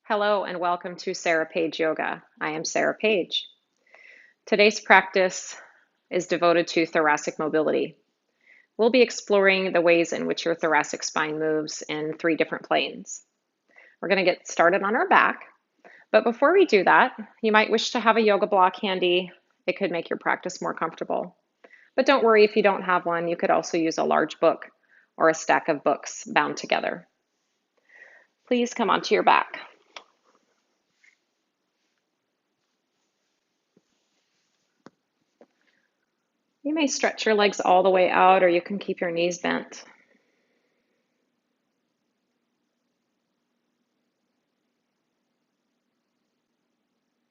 Hello and welcome to Sarah Page Yoga. I am Sarah Page. Today's practice is devoted to thoracic mobility. We'll be exploring the ways in which your thoracic spine moves in 3 different planes. We're going to get started on our back, but before we do that, you might wish to have a yoga block handy. It could make your practice more comfortable. But don't worry if you don't have one, you could also use a large book or a stack of books bound together. Please come onto your back. You may stretch your legs all the way out, or you can keep your knees bent.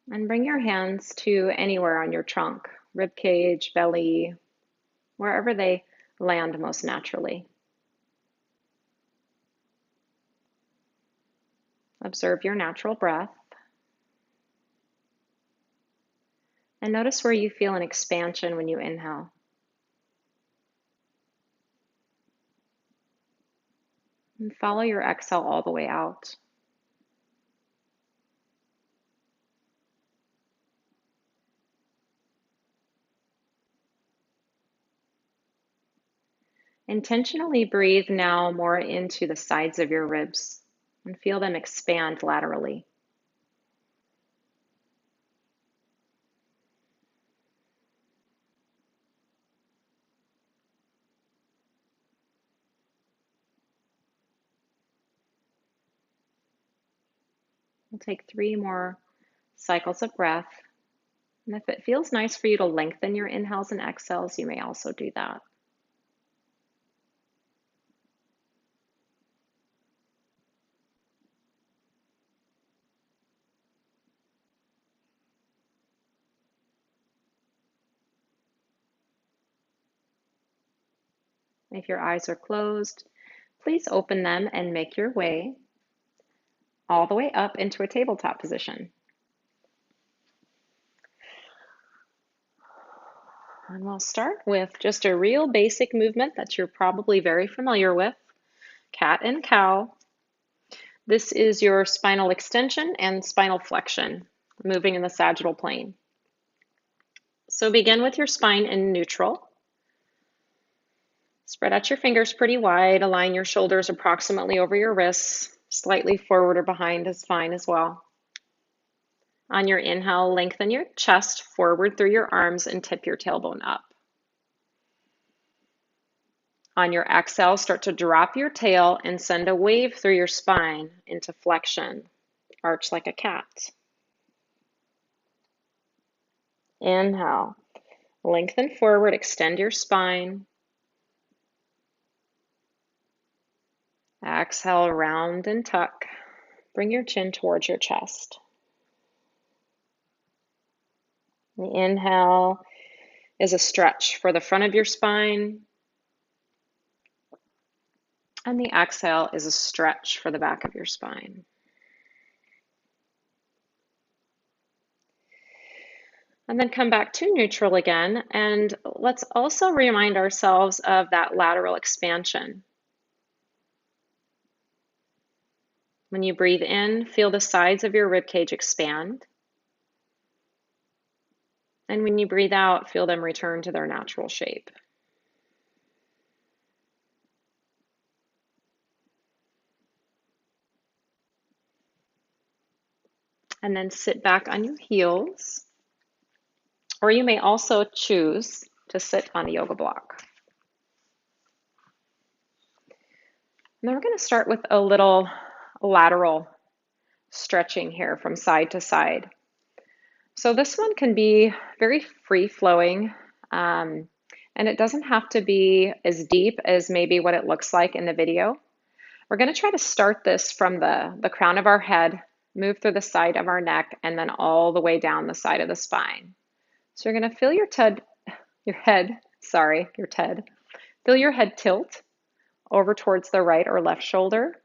And bring your hands to anywhere on your trunk, rib cage, belly, wherever they land most naturally. Observe your natural breath. And notice where you feel an expansion when you inhale. And follow your exhale all the way out. Intentionally breathe now more into the sides of your ribs and feel them expand laterally. We'll take 3 more cycles of breath. And if it feels nice for you to lengthen your inhales and exhales, you may also do that. If your eyes are closed, please open them and make your way all the way up into a tabletop position. And we'll start with just a real basic movement that you're probably very familiar with, cat and cow. This is your spinal extension and spinal flexion, moving in the sagittal plane. So begin with your spine in neutral. Spread out your fingers pretty wide, align your shoulders approximately over your wrists, slightly forward or behind is fine as well. On your inhale, lengthen your chest forward through your arms and tip your tailbone up. On your exhale, start to drop your tail and send a wave through your spine into flexion. Arch like a cat. Inhale, lengthen forward, extend your spine. Exhale, round and tuck. Bring your chin towards your chest. The inhale is a stretch for the front of your spine. And the exhale is a stretch for the back of your spine. And then come back to neutral again. And let's also remind ourselves of that lateral expansion. When you breathe in, feel the sides of your rib cage expand. And when you breathe out, feel them return to their natural shape. And then sit back on your heels. Or you may also choose to sit on a yoga block. And then we're going to start with a little lateral stretching here from side to side. So this one can be very free-flowing, and it doesn't have to be as deep as maybe what it looks like in the video. We're going to try to start this from the crown of our head, move through the side of our neck, and then all the way down the side of the spine. So you're going to feel your head tilt over towards the right or left shoulder,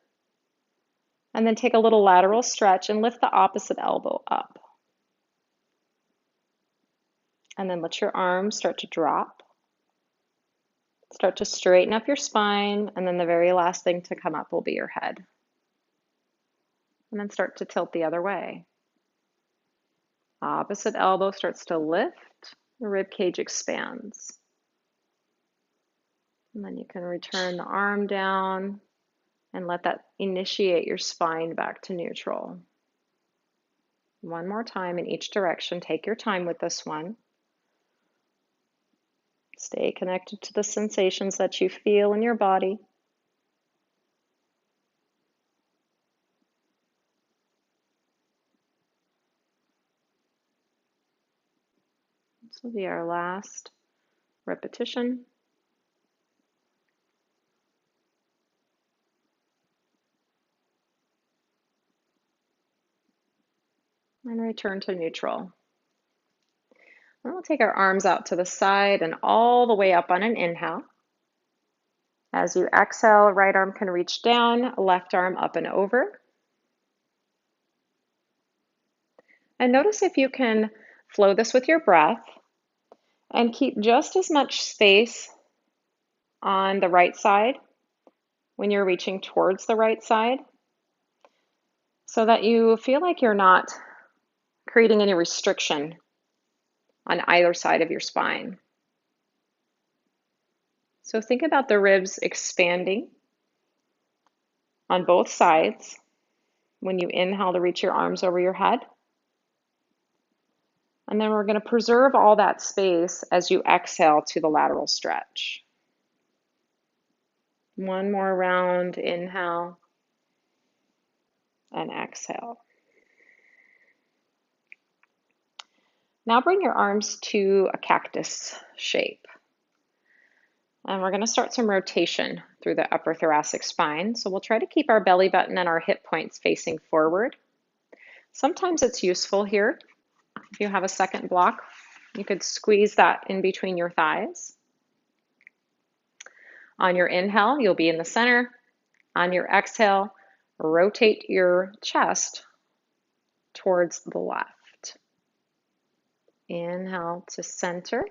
and then take a little lateral stretch and lift the opposite elbow up. And then let your arms start to drop. Start to straighten up your spine, and then the very last thing to come up will be your head. and then start to tilt the other way. Opposite elbow starts to lift, the rib cage expands. And then you can return the arm down and let that initiate your spine back to neutral. One more time in each direction. Take your time with this one. Stay connected to the sensations that you feel in your body. This will be our last repetition. And return to neutral. Then we'll take our arms out to the side and all the way up on an inhale. As you exhale, right arm can reach down, left arm up and over. And notice if you can flow this with your breath and keep just as much space on the right side when you're reaching towards the right side, so that you feel like you're not creating any restriction on either side of your spine. So think about the ribs expanding on both sides when you inhale to reach your arms over your head. And then we're going to preserve all that space as you exhale to the lateral stretch. One more round, inhale and exhale. Now bring your arms to a cactus shape. And we're going to start some rotation through the upper thoracic spine. So we'll try to keep our belly button and our hip points facing forward. Sometimes it's useful here, if you have a second block, you could squeeze that in between your thighs. On your inhale, you'll be in the center. On your exhale, rotate your chest towards the left. Inhale to center.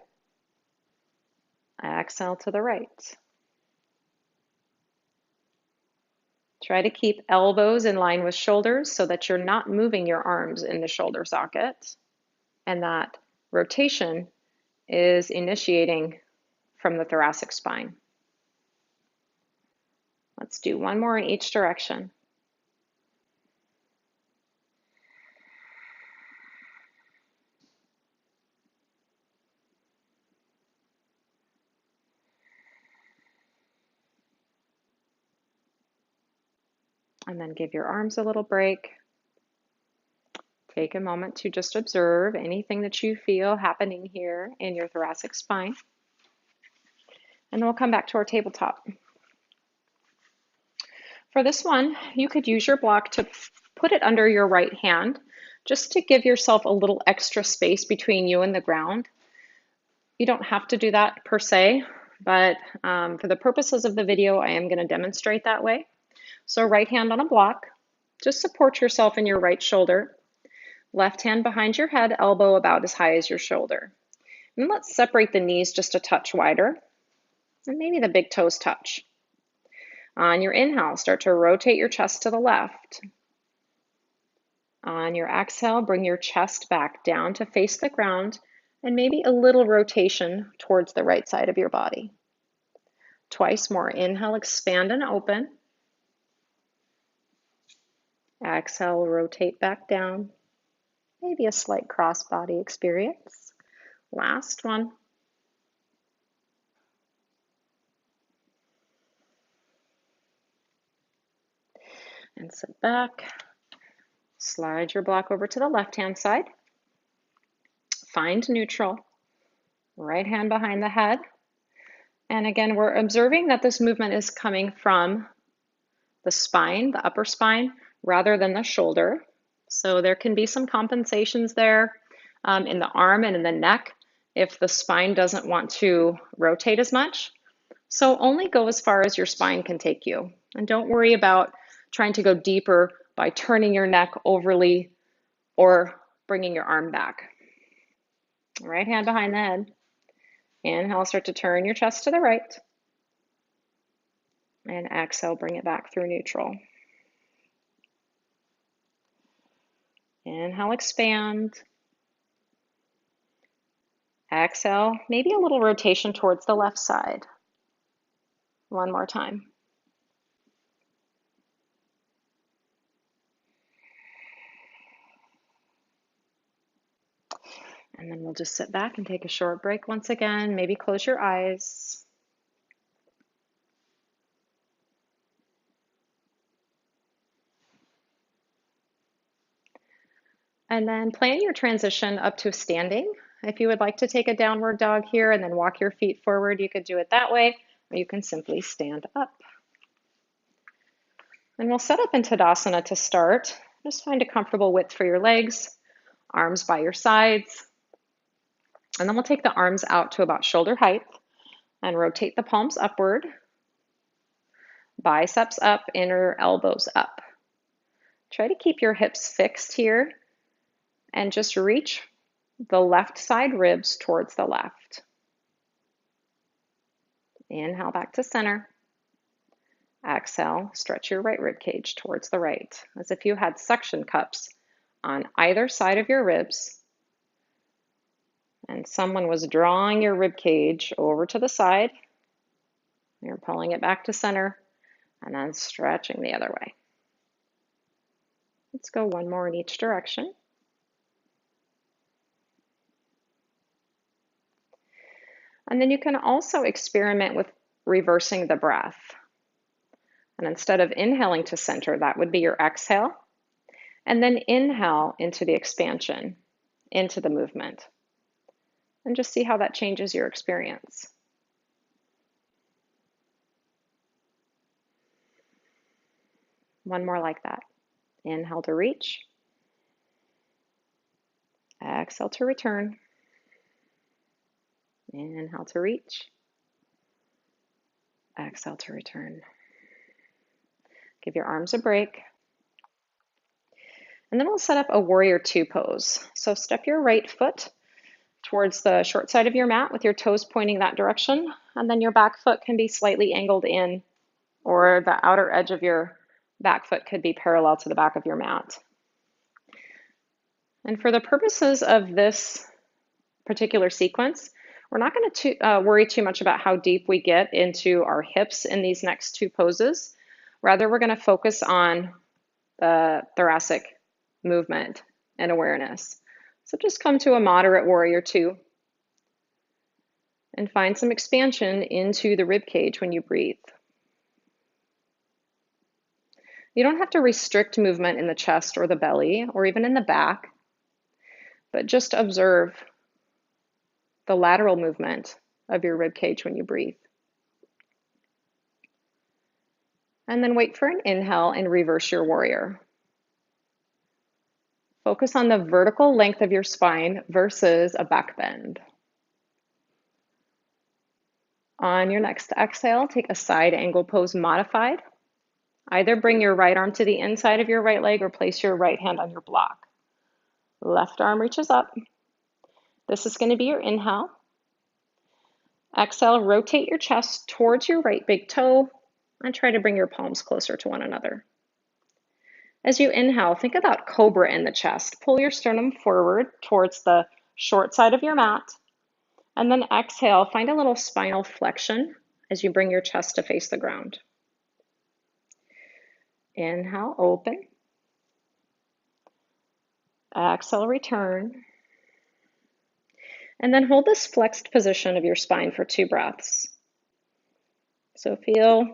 Exhale to the right. Try to keep elbows in line with shoulders so that you're not moving your arms in the shoulder socket, and that rotation is initiating from the thoracic spine. Let's do one more in each direction. And then give your arms a little break. Take a moment to just observe anything that you feel happening here in your thoracic spine. And then we'll come back to our tabletop. For this one, you could use your block to put it under your right hand, just to give yourself a little extra space between you and the ground. You don't have to do that per se, but for the purposes of the video, I am going to demonstrate that way. So right hand on a block, just support yourself in your right shoulder. Left hand behind your head, elbow about as high as your shoulder. And let's separate the knees just a touch wider, and maybe the big toes touch. On your inhale, start to rotate your chest to the left. On your exhale, bring your chest back down to face the ground, and maybe a little rotation towards the right side of your body. Twice more. Inhale, expand and open. Exhale, rotate back down. Maybe a slight cross-body experience. Last one. And sit back. Slide your block over to the left-hand side. Find neutral. Right hand behind the head. And again, we're observing that this movement is coming from the spine, the upper spine, rather than the shoulder. So there can be some compensations there in the arm and in the neck if the spine doesn't want to rotate as much. So only go as far as your spine can take you. And don't worry about trying to go deeper by turning your neck overly or bringing your arm back. Right hand behind the head. Inhale, start to turn your chest to the right. And exhale, bring it back through neutral. Inhale, expand. Exhale, maybe a little rotation towards the left side. One more time. And then we'll just sit back and take a short break once again. Maybe close your eyes. And then plan your transition up to standing. If you would like to take a downward dog here and then walk your feet forward, you could do it that way, or you can simply stand up. And we'll set up in Tadasana to start. Just find a comfortable width for your legs, arms by your sides. And then we'll take the arms out to about shoulder height and rotate the palms upward, biceps up, inner elbows up. Try to keep your hips fixed here and just reach the left side ribs towards the left. Inhale back to center. Exhale, stretch your right rib cage towards the right, as if you had suction cups on either side of your ribs and someone was drawing your rib cage over to the side. You're pulling it back to center and then stretching the other way. Let's go one more in each direction. And then you can also experiment with reversing the breath. And instead of inhaling to center, that would be your exhale. And then inhale into the expansion, into the movement. And just see how that changes your experience. One more like that. Inhale to reach. Exhale to return. Inhale to reach. Exhale to return. Give your arms a break. And then we'll set up a warrior two pose. So step your right foot towards the short side of your mat with your toes pointing that direction. And then your back foot can be slightly angled in, or the outer edge of your back foot could be parallel to the back of your mat. And for the purposes of this particular sequence, we're not going to worry too much about how deep we get into our hips in these next two poses. Rather, we're going to focus on the thoracic movement and awareness. So just come to a moderate warrior two and find some expansion into the rib cage when you breathe. You don't have to restrict movement in the chest or the belly or even in the back, but just observe the lateral movement of your rib cage when you breathe. And then wait for an inhale and reverse your warrior. Focus on the vertical length of your spine versus a back bend. On your next exhale, take a side angle pose modified. Either bring your right arm to the inside of your right leg or place your right hand on your block. Left arm reaches up. This is going to be your inhale. Exhale, rotate your chest towards your right big toe and try to bring your palms closer to one another. As you inhale, think about cobra in the chest. Pull your sternum forward towards the short side of your mat. And then exhale, find a little spinal flexion as you bring your chest to face the ground. Inhale, open. Exhale, return. And then hold this flexed position of your spine for 2 breaths. So feel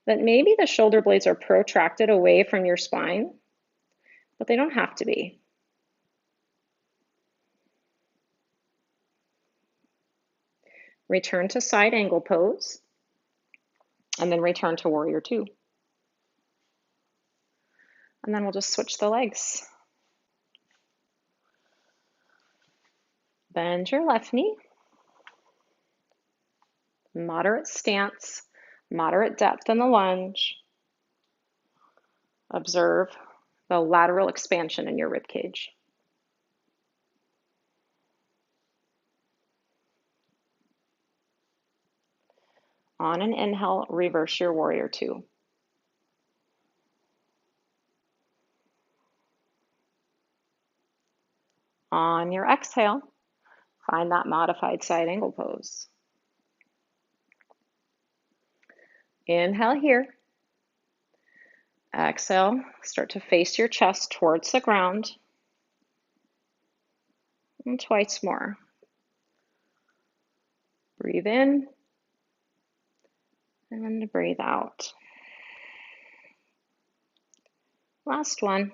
that maybe the shoulder blades are protracted away from your spine, but they don't have to be. Return to side angle pose, and then return to warrior two. And then we'll just switch the legs. Bend your left knee. Moderate stance, moderate depth in the lunge. Observe the lateral expansion in your rib cage. On an inhale, reverse your warrior two. On your exhale, find that modified side angle pose. Inhale here. Exhale, start to face your chest towards the ground. And twice more. Breathe in and then breathe out. Last one.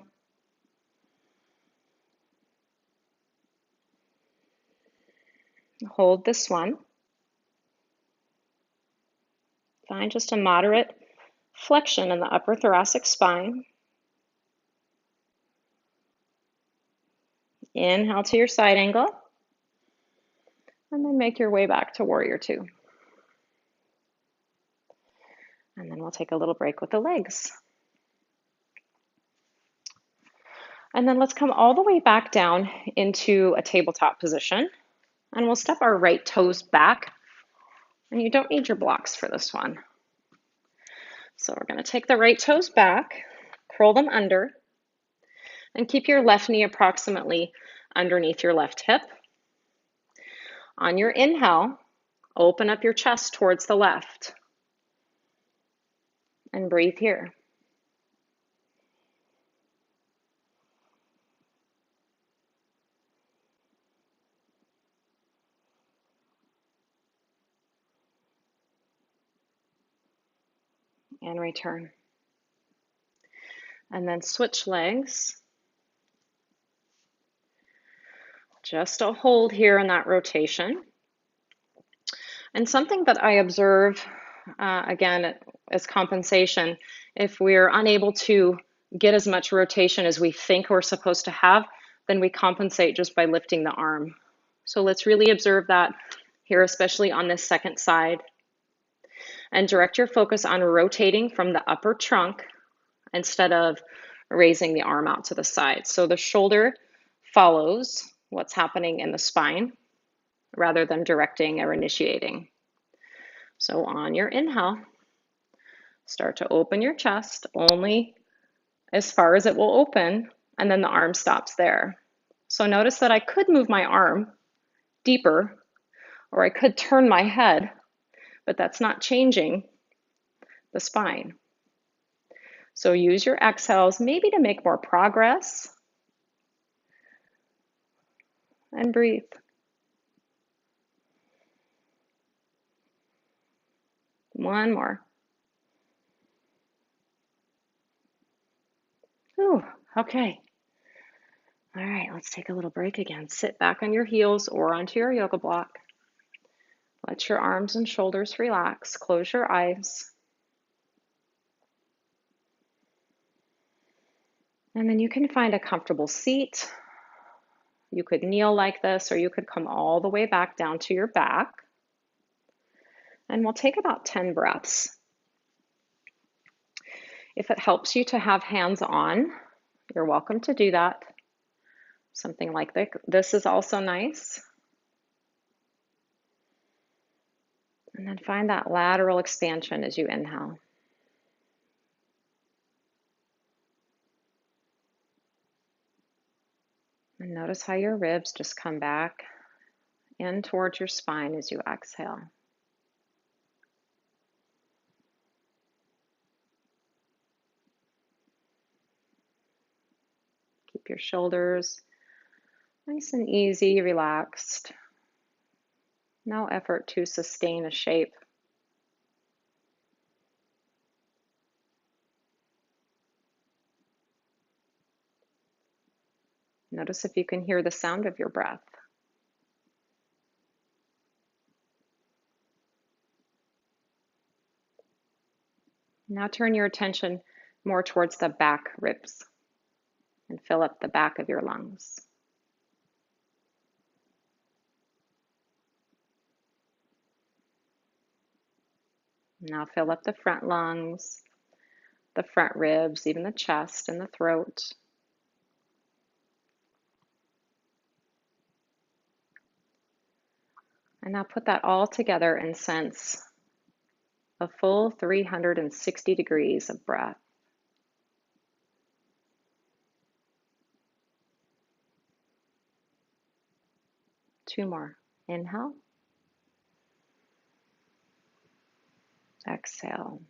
Hold this one. Find just a moderate flexion in the upper thoracic spine. Inhale to your side angle. And then make your way back to warrior two. And then we'll take a little break with the legs. And then let's come all the way back down into a tabletop position. And we'll step our right toes back. And you don't need your blocks for this one. So we're going to take the right toes back, curl them under, and keep your left knee approximately underneath your left hip. On your inhale, open up your chest towards the left. And breathe here. And return. And then switch legs. Just a hold here in that rotation. And something that I observe, again, as compensation, if we're unable to get as much rotation as we think we're supposed to have, then we compensate just by lifting the arm. So let's really observe that here, especially on this second side. And direct your focus on rotating from the upper trunk instead of raising the arm out to the side. So the shoulder follows what's happening in the spine rather than directing or initiating. So on your inhale, start to open your chest only as far as it will open, and then the arm stops there. So notice that I could move my arm deeper, or I could turn my head, but that's not changing the spine. So use your exhales maybe to make more progress, and breathe. One more. Ooh, okay. All right, let's take a little break again. Sit back on your heels or onto your yoga block. Let your arms and shoulders relax. Close your eyes. And then you can find a comfortable seat. You could kneel like this, or you could come all the way back down to your back. And we'll take about 10 breaths. If it helps you to have hands on, you're welcome to do that. Something like this is also nice. And then find that lateral expansion as you inhale. And notice how your ribs just come back in towards your spine as you exhale. Keep your shoulders nice and easy, relaxed. No effort to sustain a shape. Notice if you can hear the sound of your breath. Now turn your attention more towards the back ribs and fill up the back of your lungs. Now fill up the front lungs, the front ribs, even the chest and the throat. And now put that all together and sense a full 360 degrees of breath. 2 more. Inhale. Exhale.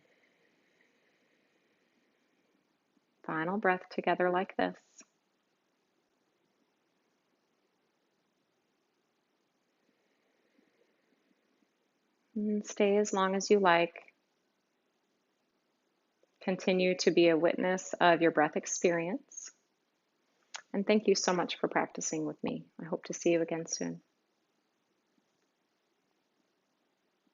Final breath together like this. And stay as long as you like. Continue to be a witness of your breath experience. And thank you so much for practicing with me. I hope to see you again soon.